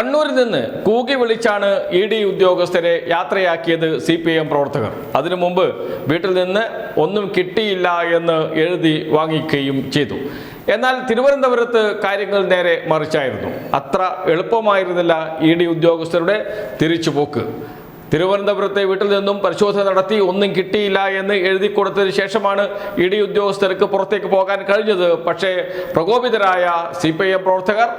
കണ്ണൂരിൽ നിന്ന് കൂകി വിളിച്ചാണ് ഇ.ഡി. ഉദ്യോഗസ്ഥരെ യാത്രയാക്കിയത് CPIM പ്രവർത്തകർ. അതിനു മുമ്പ് വീട്ടിൽ നിന്ന് ഒന്നും കിട്ടിയില്ല എന്ന് എഴുതി വാങ്ങിക്കുകയും ചെയ്തു. എന്നാൽ തിരുവനന്തപുരത്ത് കാര്യങ്ങൾ നേരെ മറിച്ചായിരുന്നു. അത്ര എളുപ്പമായിരുന്നില്ല ഇ.ഡി. ഉദ്യോഗസ്ഥരുടെ തിരിച്ചുപോക്ക്. തിരുവനന്തപുരത്തെ വീട്ടിൽ നിന്നും പരിശോധന നടത്തി ഒന്നും കിട്ടിയില്ല എന്ന് എഴുതി കൊടുത്തതിന് ശേഷമാണ് ഇ.ഡി. ഉദ്യോഗസ്ഥർക്ക് പുറത്തേക്ക് പോകാൻ കഴിഞ്ഞത്. പക്ഷേ പ്രകോപിതരായ CPIM പ്രവർത്തകർ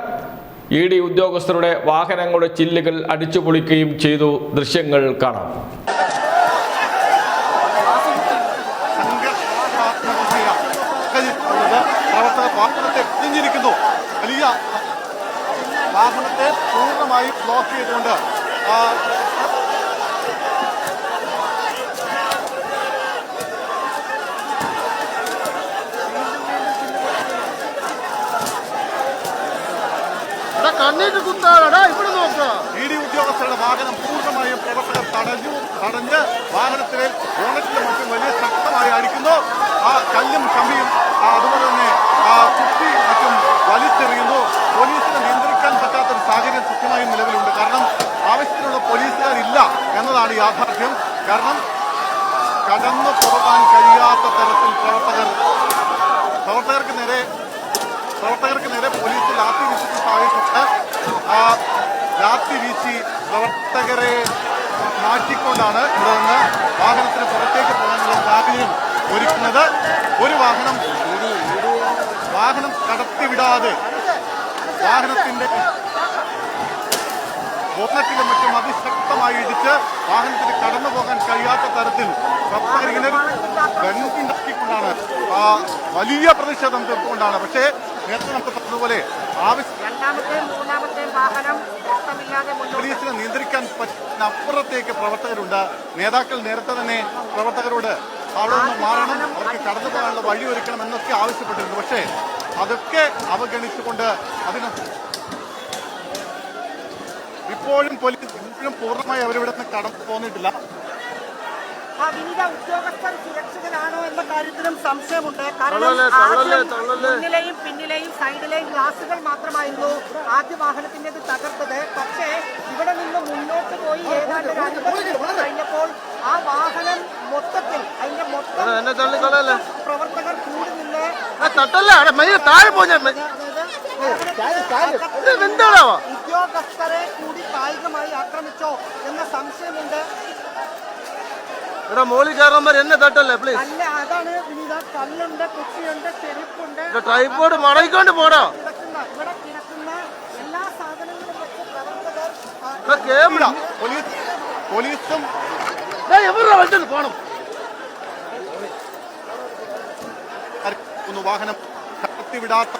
ഇ.ഡി. ഉദ്യോഗസ്ഥരുടെ വാഹനങ്ങളുടെ ചില്ലുകൾ അടിച്ചുപൊളിക്കുകയും ചെയ്തു. ദൃശ്യങ്ങൾ കാണാം. വലിയ വാഹനത്തെ പൂർണ്ണമായി ബ്ലോക്ക് ചെയ്തുകൊണ്ട് കണ്ണീട്ട് കുത്താടാ ഇവിടെ നോക്കുക. ഇ.ഡി. ഉദ്യോഗസ്ഥരുടെ വാഹനം പൂർണ്ണമായും പ്രവർത്തകർ തടഞ്ഞ് വാഹനത്തിലെ ബോണറ്റിലും മറ്റും വലിയ ശക്തമായി അടിക്കുന്നു. ആ കല്ലും കമ്പിയും അതുപോലെ തന്നെ കുത്തി മറ്റും വലിച്ചെറിയുന്നു. പോലീസിനെ നിയന്ത്രിക്കാൻ പറ്റാത്തൊരു സാഹചര്യം കൃത്യമായും നിലവിലുണ്ട്. കാരണം ആവശ്യത്തിനുള്ള പോലീസുകാരില്ല എന്നതാണ് യാഥാർത്ഥ്യം. കാരണം കടന്നു പോകാൻ കഴിയാത്ത തരത്തിൽ പ്രവർത്തകർക്ക് നേരെ പോലീസ് ലാത്തി വീശിച്ച സാഹചര്യത്തിൽ ലാത്തി വീശി പ്രവർത്തകരെ മാറ്റിക്കൊണ്ടാണ് ഇവിടെ നിന്ന് വാഹനത്തിന് പുറത്തേക്ക് പോകാനുള്ള സാഹചര്യം ഒരുക്കുന്നത്. ഒരു വാഹനം കടത്തിവിടാതെ വാഹനത്തിന്റെ ബോണറ്റിലും മറ്റും അതിശക്തമായി ഇടിച്ച് വാഹനത്തിന് കടന്നു പോകാൻ കഴിയാത്ത തരത്തിൽ പ്രവർത്തകർ ഇങ്ങനെ ബന്ധുണ്ടാക്കിക്കൊണ്ടാണ് വലിയ പ്രതിഷേധം തീർത്തുകൊണ്ടാണ്. പക്ഷേ നേരത്തെ നമുക്ക് പറഞ്ഞതുപോലെ പോലീസിനെ നിയന്ത്രിക്കാൻ പറ്റുന്ന അപ്പുറത്തേക്ക് പ്രവർത്തകരുണ്ട്. നേതാക്കൾ നേരത്തെ തന്നെ പ്രവർത്തകരോട് അവിടെ നിന്ന് മാറണം, അവർക്ക് കടന്നു പോകാനുള്ള വഴി ഒരുക്കണം എന്നൊക്കെ ആവശ്യപ്പെട്ടിരുന്നു. പക്ഷേ അതൊക്കെ അവഗണിച്ചുകൊണ്ട് ഇപ്പോഴും പോലീസ് പൂർണ്ണമായി അവരിവിടെ നിന്ന് കടന്നു പോന്നിട്ടില്ല. വിനീത ഉദ്യോഗസ്ഥർ സുരക്ഷിതരാണോ എന്ന കാര്യത്തിലും സംശയമുണ്ട്. കാരണം മുന്നിലെയും പിന്നിലെയും സൈഡിലെയും ഗ്ലാസുകൾ മാത്രമായിരുന്നു ആദ്യ വാഹനത്തിൻ്റെത് തകർത്തത്. പക്ഷേ ഇവിടെ നിന്ന് മുന്നോട്ട് പോയി ഏതാണ്ട് 2 കഴിഞ്ഞപ്പോൾ ആ വാഹനം മൊത്തത്തിൽ അതിന്റെ പ്രവർത്തകർ കൂടി നിന്ന് ഉദ്യോഗസ്ഥരെ കൂടി കായികമായി ആക്രമിച്ചോ എന്ന സംശയമുണ്ട്. മോളി കയറുമ്പോൾ എന്നെ തട്ടല്ലേ പ്ലീസ്. അല്ല, അതാണ് വിനീത. കല്ലുണ്ട്, കുപ്പിയുണ്ട്, ചെരുപ്പുണ്ട്, ട്രൈപോഡ് മടങ്ങിക്കൊണ്ട് പോടാ. ഇവിടെ കിടക്കുന്ന എല്ലാ സാധനങ്ങളും വെച്ച് പ്രവർത്തകർ പോലീസും പോണം. വാഹനം കടത്തിവിടാത്ത